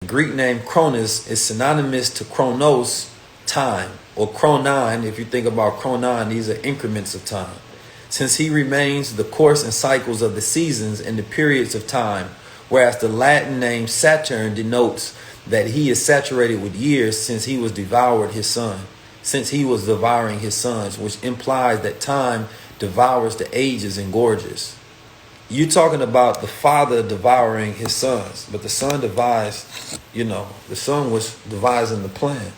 Greek name Cronus is synonymous to Chronos, time, or chronon. If you think about chronon, these are increments of time. Since he remains the course and cycles of the seasons and the periods of time, whereas the Latin name Saturn denotes that he is saturated with years since he was devoured his son, since he was devouring his sons, which implies that time devours the ages and gorges. You're talking about the father devouring his sons, but the son devised, the son was devising the plan.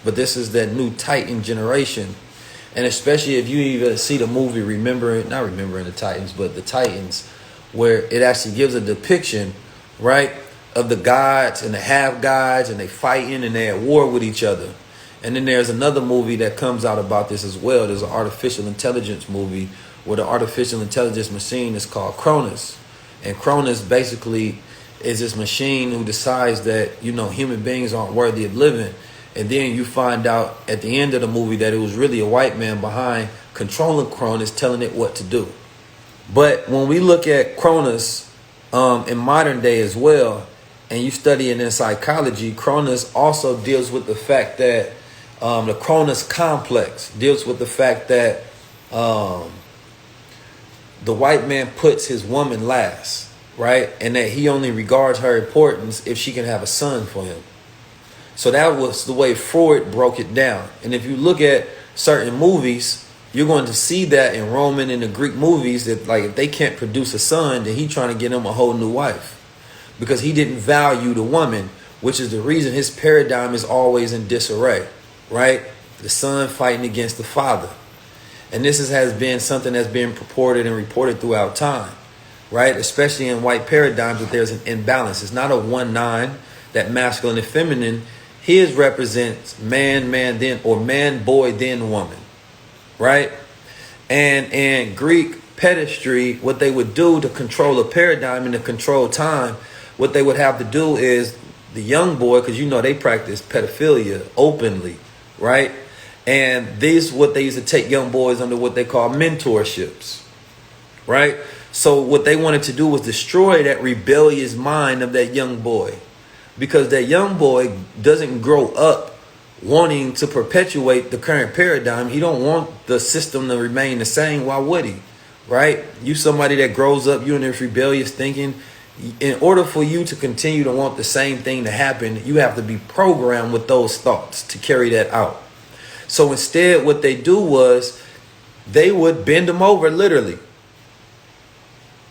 But this is that new Titan generation. And especially if you even see the movie not Remembering the Titans, but the Titans, where it actually gives a depiction, right, of the gods and the half gods, and they fighting and they're at war with each other. And then there's another movie that comes out about this as well. There's an artificial intelligence movie where the artificial intelligence machine is called Cronus. And Cronus basically is this machine who decides that, human beings aren't worthy of living. And then you find out at the end of the movie that it was really a white man behind controlling Cronus, telling it what to do. But when we look at Cronus in modern day as well, and you study it in psychology, Cronus also deals with the fact that the Cronus complex deals with the fact that the white man puts his woman last, right? And that he only regards her importance if she can have a son for him. So that was the way Freud broke it down. And if you look at certain movies, you're going to see that in Roman and the Greek movies that, like, if they can't produce a son, then he's trying to get him a whole new wife because he didn't value the woman, which is the reason his paradigm is always in disarray, right? The son fighting against the father. And this has been something that's been purported and reported throughout time, right? Especially in white paradigms, that there's an imbalance. It's not a 1-9, that masculine and feminine. His represents man, then, or man, boy, then woman, right? And in Greek pedestry, what they would do to control a paradigm and to control time, what they would have to do is the young boy, because they practice pedophilia openly, right? And this what they used to take young boys under what they call mentorships, right? So what they wanted to do was destroy that rebellious mind of that young boy, because that young boy doesn't grow up wanting to perpetuate the current paradigm. He don't want the system to remain the same. Why would he, right? You somebody that grows up, you in this rebellious thinking. In order for you to continue to want the same thing to happen, you have to be programmed with those thoughts to carry that out. So instead, what they do was they would bend him over, literally.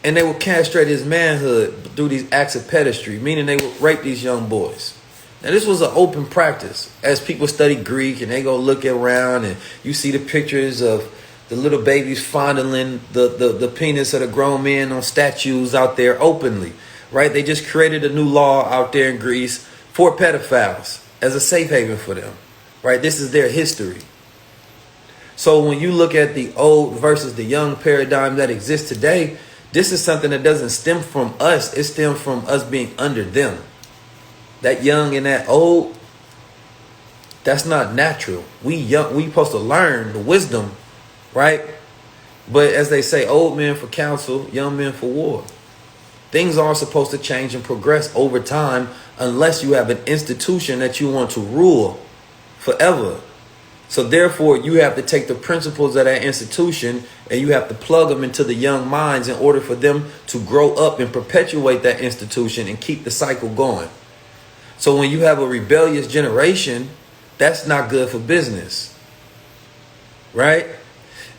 And they would castrate his manhood through these acts of pedestry, meaning they would rape these young boys. Now, this was an open practice. As people study Greek and they go look around and you see the pictures of the little babies fondling the penis of the grown men on statues out there openly, right? They just created a new law out there in Greece for pedophiles as a safe haven for them. Right, this is their history. So when you look at the old versus the young paradigm that exists today, this is something that doesn't stem from us. It stems from us being under them. That young and that old, that's not natural. We supposed to learn the wisdom, right? But as they say, old men for counsel, young men for war. Things are supposed to change and progress over time unless you have an institution that you want to rule forever. So therefore, you have to take the principles of that institution and you have to plug them into the young minds in order for them to grow up and perpetuate that institution and keep the cycle going. So when you have a rebellious generation, that's not good for business, right?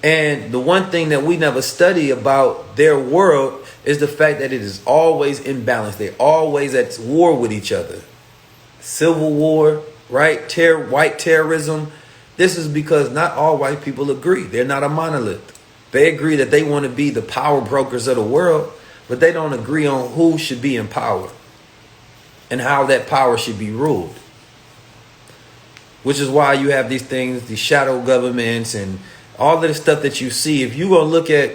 And the one thing that we never study about their world is the fact that it is always imbalanced. They're always at war with each other. Civil war, right? White terrorism. This is because not all white people agree. They're not a monolith. They agree that they want to be the power brokers of the world, but they don't agree on who should be in power and how that power should be ruled. Which is why you have these things, these shadow governments and all of the stuff that you see. If you go look at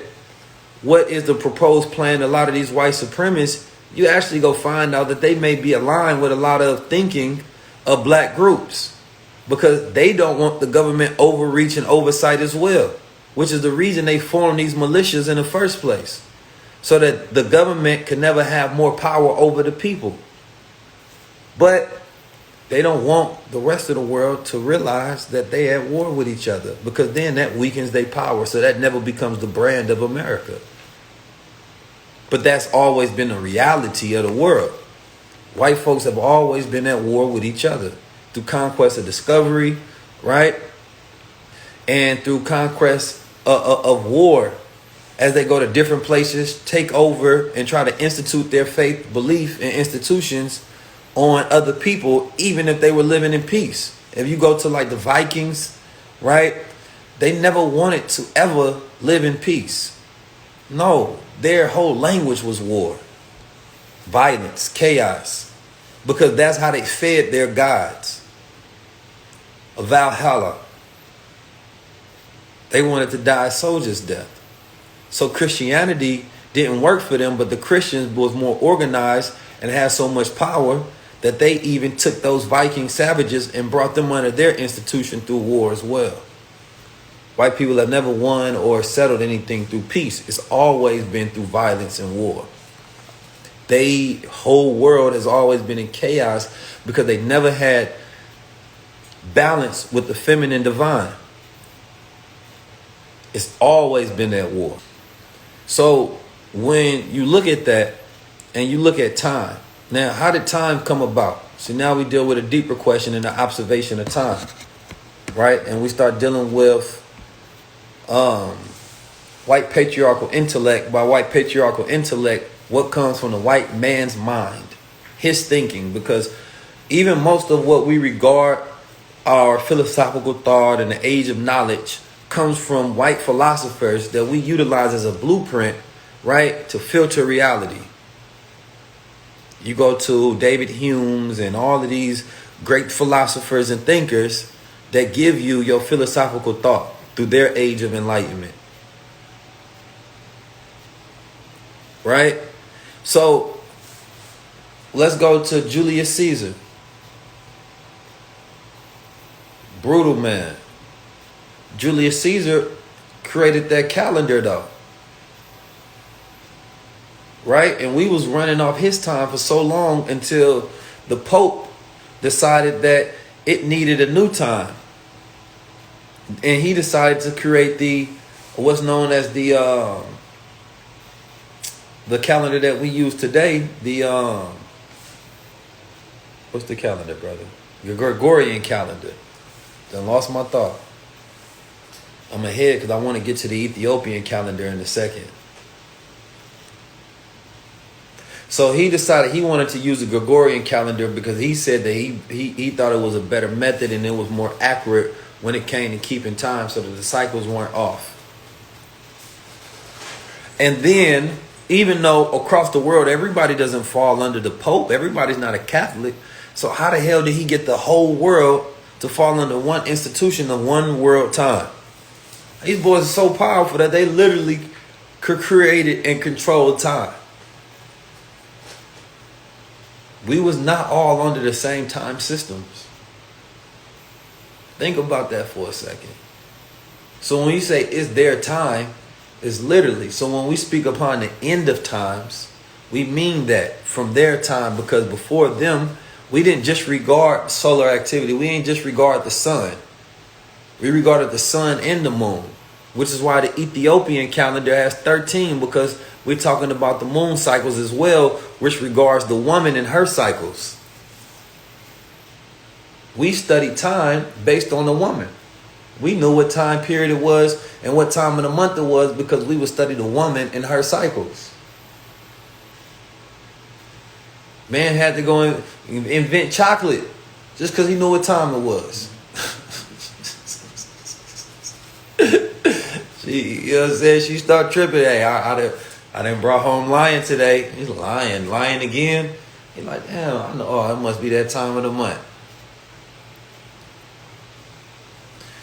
what is the proposed plan, a lot of these white supremacists, you actually go find out that they may be aligned with a lot of thinking of black groups because they don't want the government overreach and oversight as well, which is the reason they formed these militias in the first place, so that the government can never have more power over the people. But they don't want the rest of the world to realize that they at war with each other, because then that weakens their power. So that never becomes the brand of America. But that's always been the reality of the world. White folks have always been at war with each other through conquest of discovery, right? And through conquest of war, as they go to different places, take over and try to institute their faith, belief, and institutions on other people, even if they were living in peace. If you go to like the Vikings, right? They never wanted to ever live in peace. No, their whole language was war, violence, chaos, because that's how they fed their gods. A Valhalla. They wanted to die a soldier's death. So Christianity didn't work for them, but the Christians was more organized and had so much power that they even took those Viking savages and brought them under their institution through war as well. White people have never won or settled anything through peace. It's always been through violence and war. The whole world has always been in chaos because they never had balance with the feminine divine. It's always been at war. So when you look at that and you look at time, now how did time come about? So now we deal with a deeper question in the observation of time, right? And we start dealing with white patriarchal intellect. By white patriarchal intellect, what comes from the white man's mind, his thinking, because even most of what we regard our philosophical thought and the age of knowledge comes from white philosophers that we utilize as a blueprint, right, to filter reality. You go to David Hume's and all of these great philosophers and thinkers that give you your philosophical thought through their age of enlightenment. Right? So let's go to Julius Caesar. Brutal man. Julius Caesar created that calendar though. Right? And we was running off his time for so long until the Pope decided that it needed a new time. And he decided to create the what's known as the calendar that we use today. The what's the calendar, brother? Your Gregorian calendar. Then lost my thought. I'm ahead because I want to get to the Ethiopian calendar in a second. So he decided he wanted to use the Gregorian calendar because he said that he thought it was a better method and it was more accurate when it came to keeping time so that the cycles weren't off. And then, even though across the world everybody doesn't fall under the Pope, everybody's not a Catholic, so how the hell did he get the whole world to fall under one institution of one world time? These boys are so powerful that they literally created and controlled time. We was not all under the same time systems. Think about that for a second. So when you say it's their time, it's literally. So when we speak upon the end of times, we mean that from their time, because before them, we didn't just regard solar activity. We didn't just regard the sun. We regarded the sun and the moon, which is why the Ethiopian calendar has 13, because we're talking about the moon cycles as well, which regards the woman and her cycles. We study time based on the woman. We knew what time period it was and what time of the month it was because we would study the woman and her cycles. Man had to go and invent chocolate just because he knew what time it was. You know what I'm saying? She start tripping. Hey, I done brought home lion today. He's lying again. He's like, damn, I know. Oh, it must be that time of the month.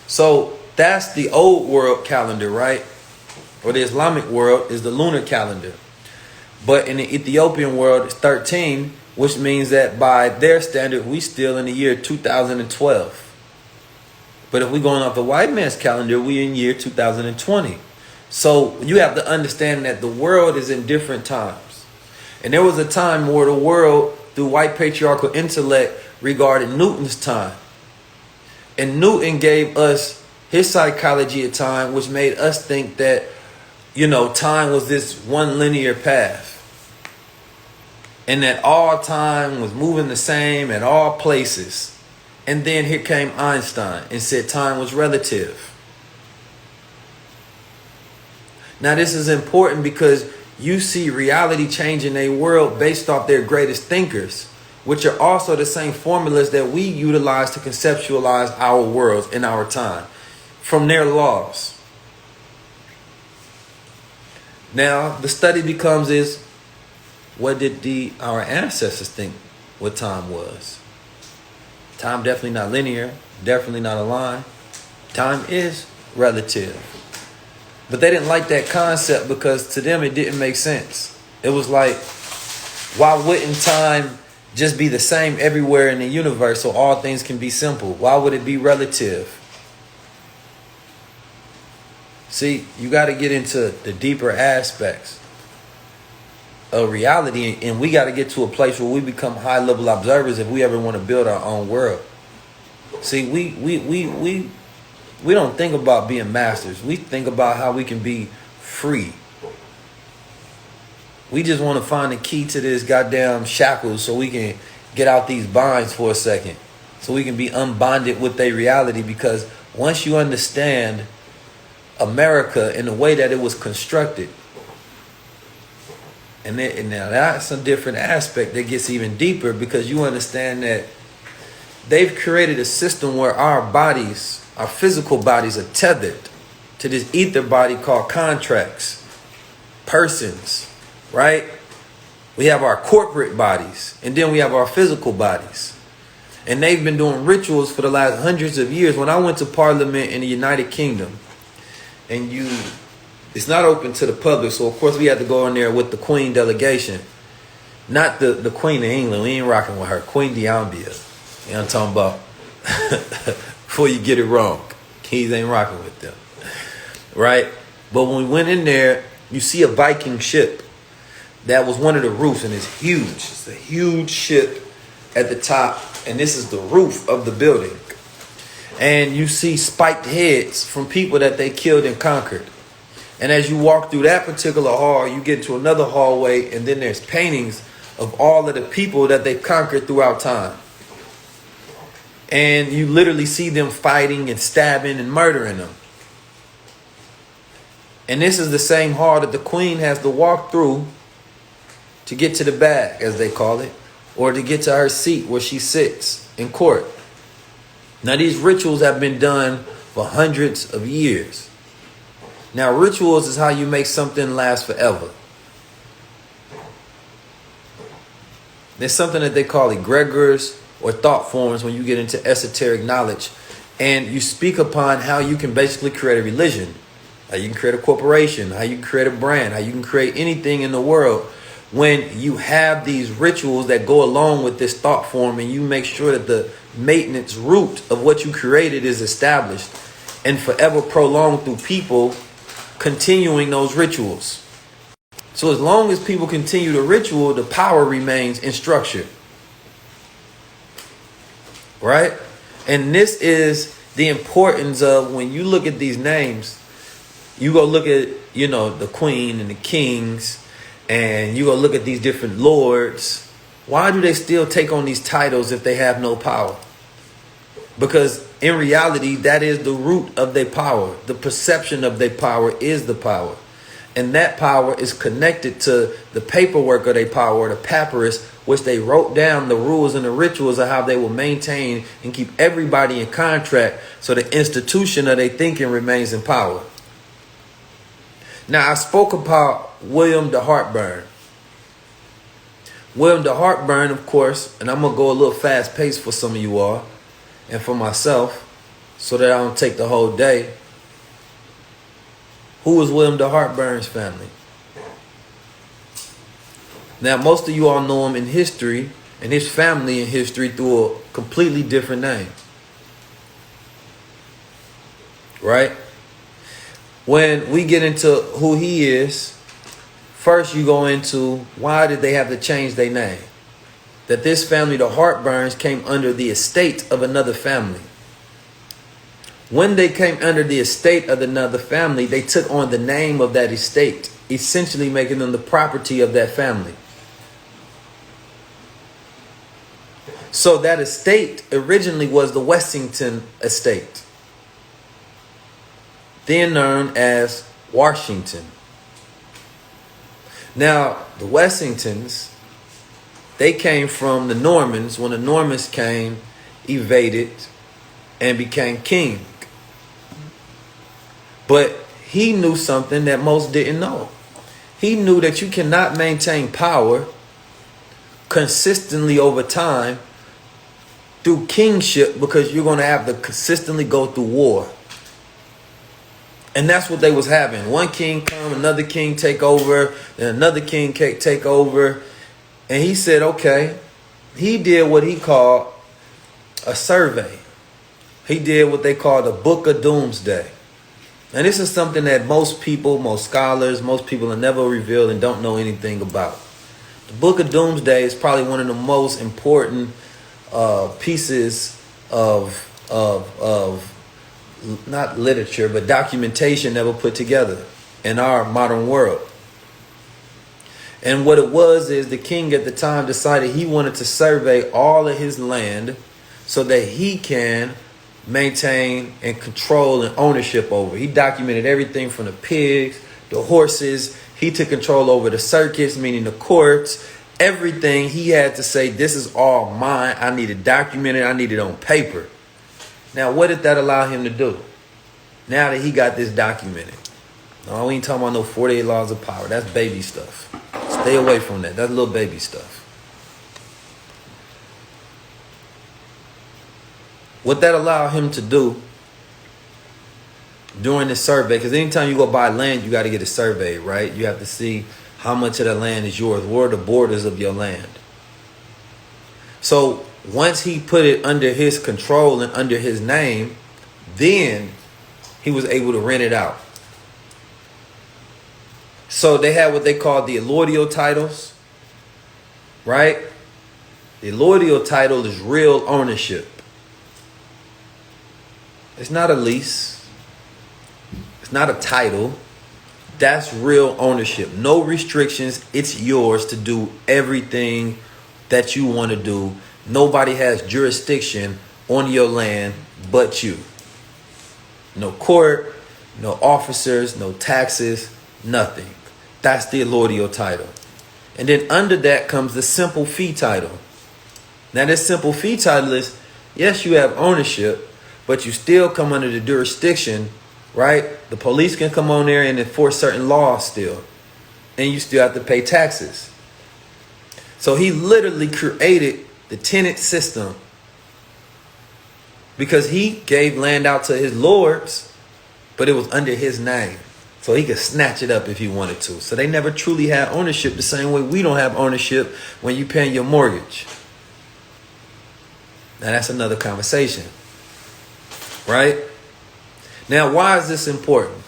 So that's the old world calendar, right? Or the Islamic world is the lunar calendar. But in the Ethiopian world, it's 13, which means that by their standard, we still in the year 2012. But if we're going off the white man's calendar, we in year 2020. So you have to understand that the world is in different times. And there was a time where the world through white patriarchal intellect regarding Newton's time. And Newton gave us his psychology of time, which made us think that, time was this one linear path. And that all time was moving the same at all places. And then here came Einstein and said time was relative. Now this is important because you see reality changing a world based off their greatest thinkers, which are also the same formulas that we utilize to conceptualize our worlds in our time, from their laws. Now the study becomes is, what did our ancestors think what time was? Time definitely not linear, definitely not a line. Time is relative. But they didn't like that concept because to them it didn't make sense. It was like, why wouldn't time just be the same everywhere in the universe so all things can be simple? Why would it be relative? See, you got to get into the deeper aspects of reality, and we got to get to a place where we become high-level observers if we ever want to build our own world. See, we don't think about being masters. We think about how we can be free. We just want to find the key to this goddamn shackles so we can get out these binds for a second, so we can be unbonded with their reality. Because once you understand America in the way that it was constructed, and now that's a different aspect that gets even deeper, because you understand that they've created a system where our bodies, our physical bodies, are tethered to this ether body called contracts, persons, right? We have our corporate bodies, and then we have our physical bodies. And they've been doing rituals for the last hundreds of years. When I went to Parliament in the United Kingdom, and it's not open to the public, so of course we had to go in there with the Queen delegation. Not the Queen of England, we ain't rocking with her. Queen Diambia. You know what I'm talking about? Before you get it wrong. Kings ain't rocking with them. Right? But when we went in there, you see a Viking ship. That was one of the roofs, and it's huge. It's a huge ship at the top, and this is the roof of the building. And you see spiked heads from people that they killed and conquered. And as you walk through that particular hall, you get to another hallway, and then there's paintings of all of the people that they've conquered throughout time. And you literally see them fighting and stabbing and murdering them. And this is the same hall that the queen has to walk through to get to the bag, as they call it, or to get to her seat where she sits in court. Now, these rituals have been done for hundreds of years. Now, rituals is how you make something last forever. There's something that they call egregors or thought forms when you get into esoteric knowledge. And you speak upon how you can basically create a religion, how you can create a corporation, how you can create a brand, how you can create anything in the world when you have these rituals that go along with this thought form, and you make sure that the maintenance root of what you created is established and forever prolonged through people continuing those rituals. So as long as people continue the ritual, the power remains in structure. Right? And this is the importance of, when you look at these names, you go look at, the queen and the kings, and you go look at these different lords. Why do they still take on these titles if they have no power? Because in reality, that is the root of their power. The perception of their power is the power. And that power is connected to the paperwork of their power, the papyrus, which they wrote down the rules and the rituals of how they will maintain and keep everybody in contract, so the institution of their thinking remains in power. Now, I spoke about William de Heartburn. William de Heartburn, of course, and I'm going to go a little fast paced for some of you all and for myself so that I don't take the whole day. Who was William de Heartburn's family? Now, most of you all know him in history and his family in history through a completely different name. Right? When we get into who he is, first you go into why did they have to change their name? that this family, the Hartburns, came under the estate of another family. When they came under the estate of another family, they took on the name of that estate, essentially making them the property of that family. So that estate originally was the Wessington estate, then known as Washington. Now, the Wessingtons, they came from the Normans when the Normans came, evaded, and became king. But he knew something that most didn't know. He knew that you cannot maintain power consistently over time through kingship, because you're going to have to consistently go through war. And that's what they was having. One king come, another king take over, then another king take over. And he said, okay, he did what he called a survey. He did what they call the Book of Doomsday. And this is something that most people, most scholars, most people have never revealed and don't know anything about. The Book of Doomsday is probably one of the most important pieces of not literature, but documentation ever put together in our modern world. And what it was is the king at the time decided he wanted to survey all of his land so that he can maintain and control and ownership over. He documented everything from the pigs, the horses. He took control over the circus, meaning the courts. Everything he had to say, this is all mine. I need it documented. I need it on paper. Now, what did that allow him to do? Now that he got this documented. No, we ain't talking about no 48 laws of power. That's baby stuff. Stay away from that. That's little baby stuff. What that allowed him to do during this survey, because anytime you go buy land, you got to get a survey, right? You have to see how much of the land is yours. What are the borders of your land? So once he put it under his control and under his name, then he was able to rent it out. So they had what they called the allodial titles, right? The allodial title is real ownership. It's not a lease. It's not a title. That's real ownership. No restrictions. It's yours to do everything that you want to do. Nobody has jurisdiction on your land but you. No court, no officers, no taxes, nothing. That's the allodial title. And then under that comes the simple fee title. Now this simple fee title is, yes, you have ownership, but you still come under the jurisdiction, right? The police can come on there and enforce certain laws still. And you still have to pay taxes. So he literally created the tenant system because he gave land out to his lords, but it was under his name. So he could snatch it up if he wanted to. So they never truly had ownership the same way we don't have ownership when you're paying your mortgage. Now that's another conversation. Right? Now, why is this important?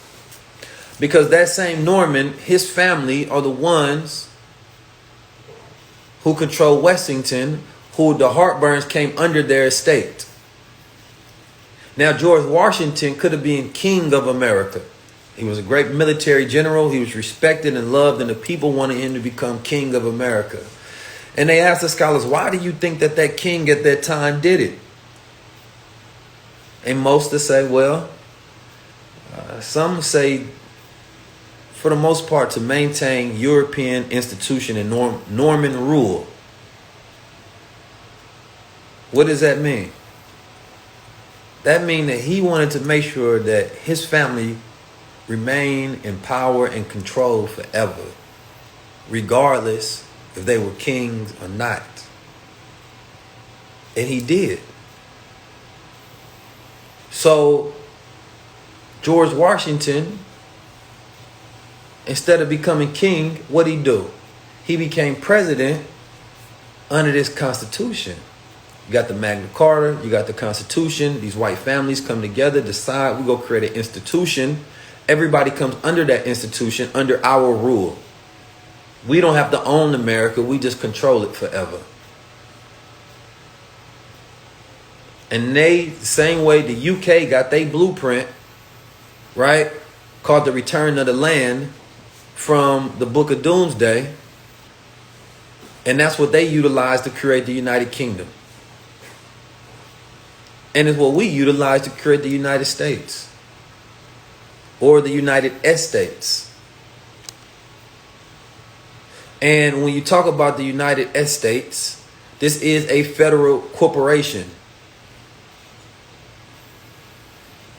Because that same Norman, his family are the ones who control Wessington, who the Hartburns came under their estate. Now, George Washington could have been king of America. He was a great military general. He was respected and loved, and the people wanted him to become king of America. And they asked the scholars, why do you think that that king at that time did it? And most to say, well, some say, for the most part, to maintain European institution and Norman rule. What does that mean? That means that he wanted to make sure that his family remain in power and control forever, regardless if they were kings or not. And he did. So George Washington, instead of becoming king, what'd he do? He became president under this Constitution. You got the Magna Carta, you got the Constitution. These white families come together, decide we're going to create an institution. Everybody comes under that institution, under our rule. We don't have to own America. We just control it forever. And they, the same way the UK got their blueprint, right, called the Return of the Land from the Book of Doomsday. And that's what they utilized to create the United Kingdom. And it's what we utilize to create the United States. Or the United Estates. And when you talk about the United Estates, this is a federal corporation.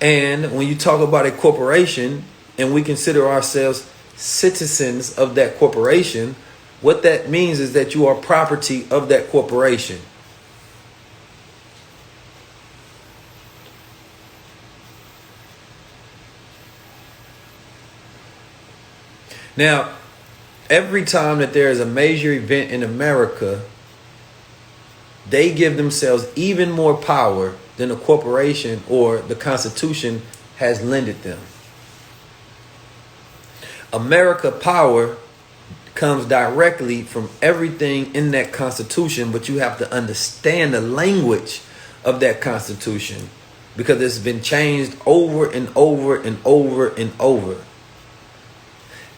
And when you talk about a corporation, and we consider ourselves citizens of that corporation, what that means is that you are property of that corporation. Now, every time that there is a major event in America, they give themselves even more power than the corporation or the Constitution has lended them. America power comes directly from everything in that Constitution, but you have to understand the language of that Constitution because it's been changed over and over and over and over.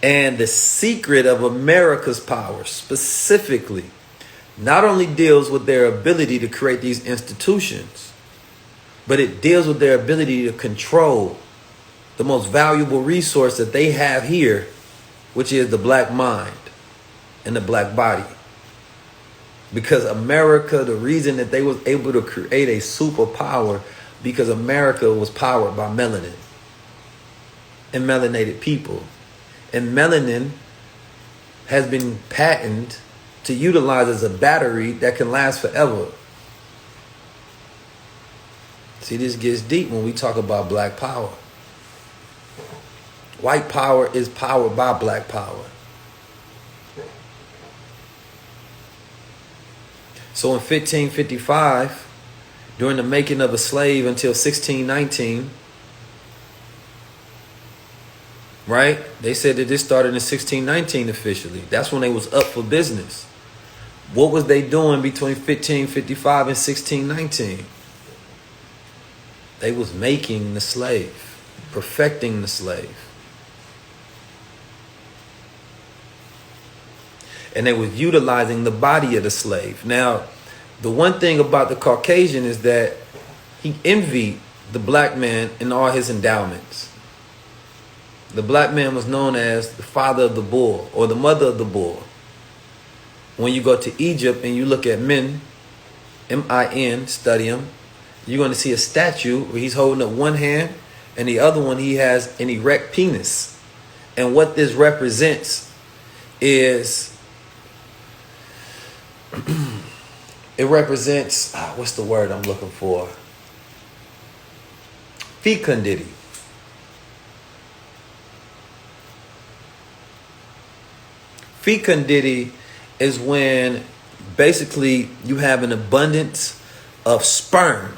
And the secret of America's power specifically not only deals with their ability to create these institutions, but it deals with their ability to control the most valuable resource that they have here, which is the black mind and the black body. Because America, the reason that they was able to create a superpower, because America was powered by melanin and melanated people. And melanin has been patented to utilize as a battery that can last forever. See, this gets deep when we talk about black power. White power is powered by black power. So in 1555, during the making of a slave until 1619, right? They said that this started in 1619 officially. That's when they was up for business. What was they doing between 1555 and 1619? They was making the slave, perfecting the slave. And they was utilizing the body of the slave. Now, the one thing about the Caucasian is that he envied the black man in all his endowments. The black man was known as the father of the bull or the mother of the bull. When you go to Egypt and you look at men, M-I-N, study him, you're going to see a statue where he's holding up one hand and the other one he has an erect penis. And what this represents is, it represents, what's the word I'm looking for? Fecundity. Fecundity is when basically you have an abundance of sperm.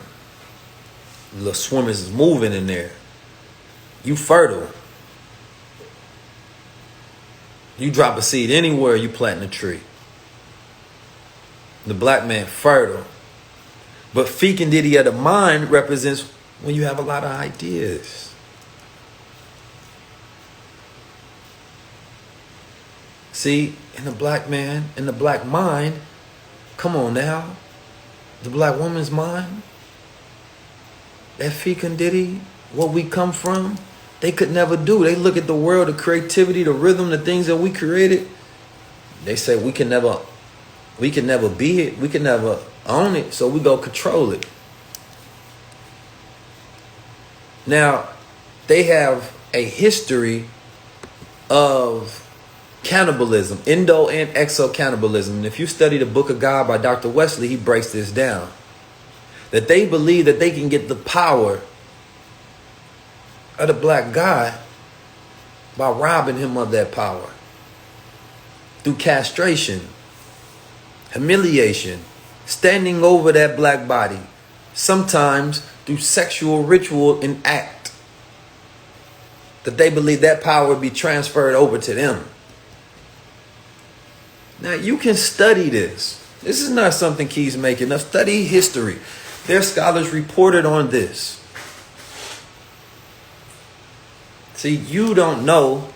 The swimmers is moving in there. You fertile. You drop a seed anywhere, you plant a tree. The black man fertile. But fecundity of the mind represents when you have a lot of ideas. See, in the black man, in the black mind, come on now, the black woman's mind, that fecundity, what we come from, they could never do. They look at the world, the creativity, the rhythm, the things that we created. They say we can never be it. We can never own it. So we go control it. Now, they have a history of cannibalism, endo and exo cannibalism. And if you study the Book of God by Dr. Wesley, he breaks this down. That they believe that they can get the power of the black guy by robbing him of that power. Through castration, humiliation, standing over that black body, sometimes through sexual ritual and act. That they believe that power would be transferred over to them. Now, you can study this. This is not something Key's making up. Study history. Their scholars reported on this. See, you don't know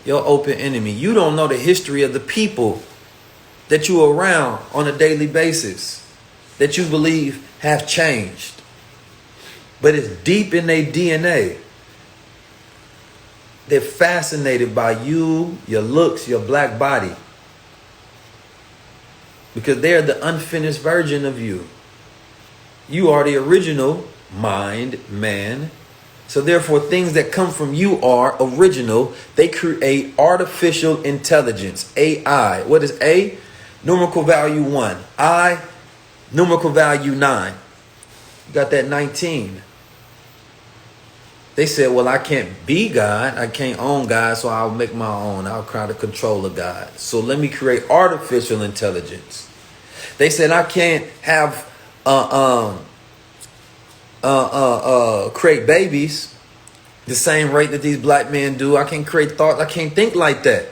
your open enemy. You don't know the history of the people that you're around on a daily basis that you believe have changed. But it's deep in their DNA. They're fascinated by you, your looks, your black body. Because they're the unfinished version of you. You are the original mind, man. So therefore, things that come from you are original. They create artificial intelligence, AI. What is A? Numerical value 1. I, numerical value 9. You got that 19. They said, well, I can't be God. I can't own God, so I'll make my own. I'll try to control a God. So let me create artificial intelligence. They said, I can't have create babies the same rate that these black men do. I can't create thoughts. I can't think like that.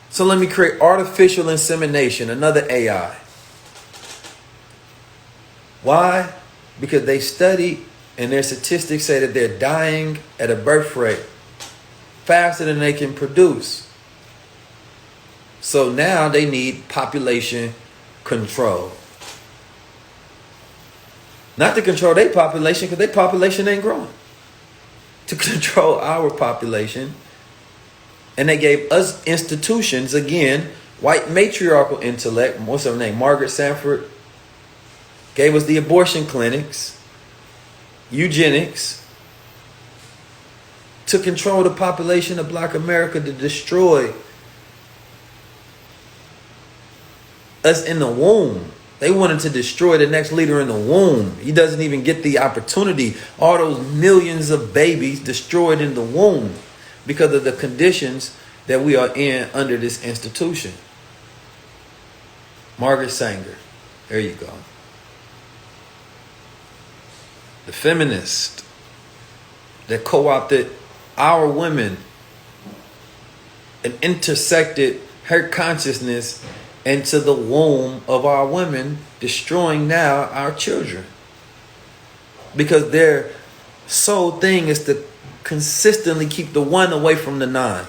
So let me create artificial insemination, another AI. Why? Because they study and their statistics say that they're dying at a birth rate faster than they can produce. So now they need population control. Not to control their population, because their population ain't growing. To control our population. And they gave us institutions, again, white matriarchal intellect. What's her name? Margaret Sanford. Gave us the abortion clinics. Eugenics. To control the population of Black America, to destroy us in the womb. They wanted to destroy the next leader in the womb. He doesn't even get the opportunity. All those millions of babies destroyed in the womb because of the conditions that we are in under this institution. Margaret Sanger. There you go. The feminist that co-opted our women and intersected her consciousness into the womb of our women, destroying now our children. Because their sole thing is to consistently keep the one away from the nine.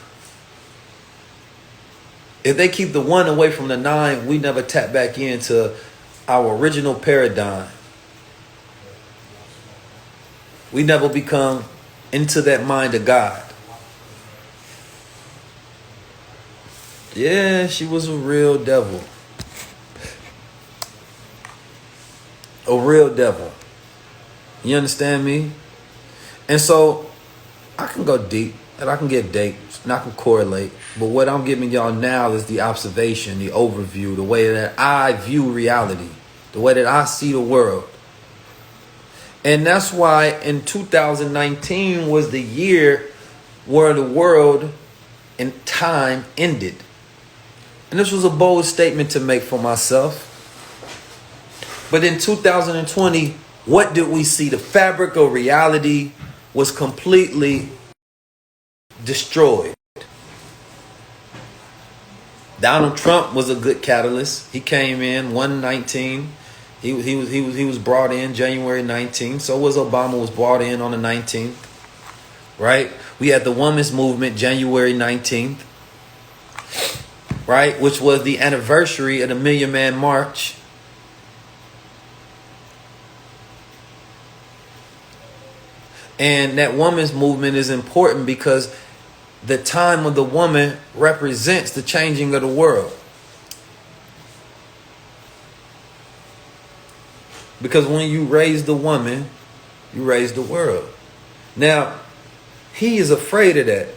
If they keep the one away from the nine, we never tap back into our original paradigm. We never become into that mind of God. Yeah, she was a real devil. A real devil. You understand me? And so I can go deep and I can get dates and I can correlate. But what I'm giving y'all now is the observation, the overview, the way that I view reality, the way that I see the world. And that's why in 2019 was the year where the world and time ended. And this was a bold statement to make for myself. But in 2020, what did we see? The fabric of reality was completely destroyed. Donald Trump was a good catalyst. He came in 119. He was brought in January 19th. So was Obama, was brought in on the 19th. Right? We had the women's movement January 19th. Right? Which was the anniversary of the Million Man March. And that women's movement is important because the time of the woman represents the changing of the world. Because when you raise the woman, you raise the world. Now, he is afraid of that.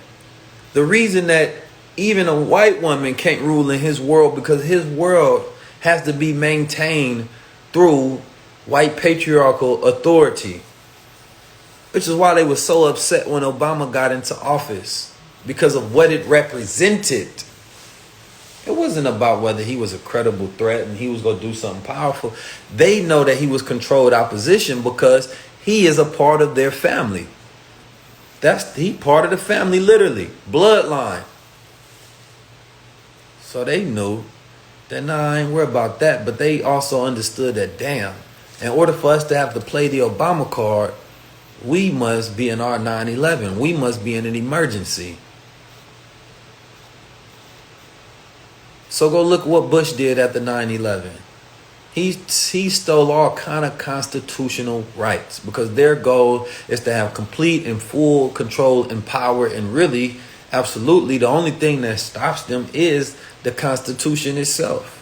The reason that even a white woman can't rule in his world, because his world has to be maintained through white patriarchal authority. Which is why they were so upset when Obama got into office, because of what it represented. It wasn't about whether he was a credible threat and he was going to do something powerful. They know that he was controlled opposition because he is a part of their family. He part of the family, literally. Bloodline. So they knew that, nah, I ain't worried about that. But they also understood that, damn, In order for us to have to play the Obama card, we must be in our 9/11. We must be in an emergency. So go look what Bush did at the 9/11. He stole all kind of constitutional rights because their goal is to have complete and full control and power, and really, absolutely, the only thing that stops them is the Constitution itself.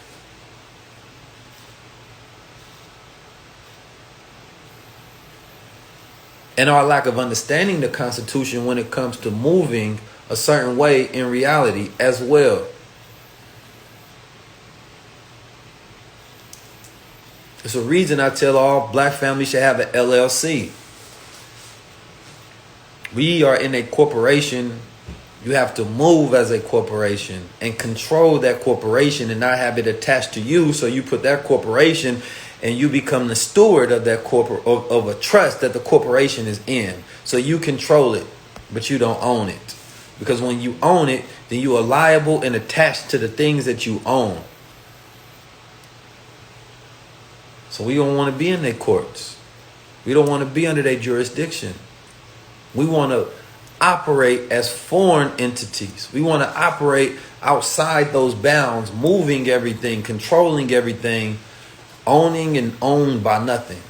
And our lack of understanding the Constitution when it comes to moving a certain way in reality as well. It's a reason I tell all black families should have an LLC. We are in a corporation. You have to move as a corporation and control that corporation and not have it attached to you. So you put that corporation and you become the steward of that of a trust that the corporation is in. So you control it, but you don't own it. Because when you own it, then you are liable and attached to the things that you own. So we don't want to be in their courts. We don't want to be under their jurisdiction. We want to operate as foreign entities. We want to operate outside those bounds, moving everything, controlling everything, owning and owned by nothing.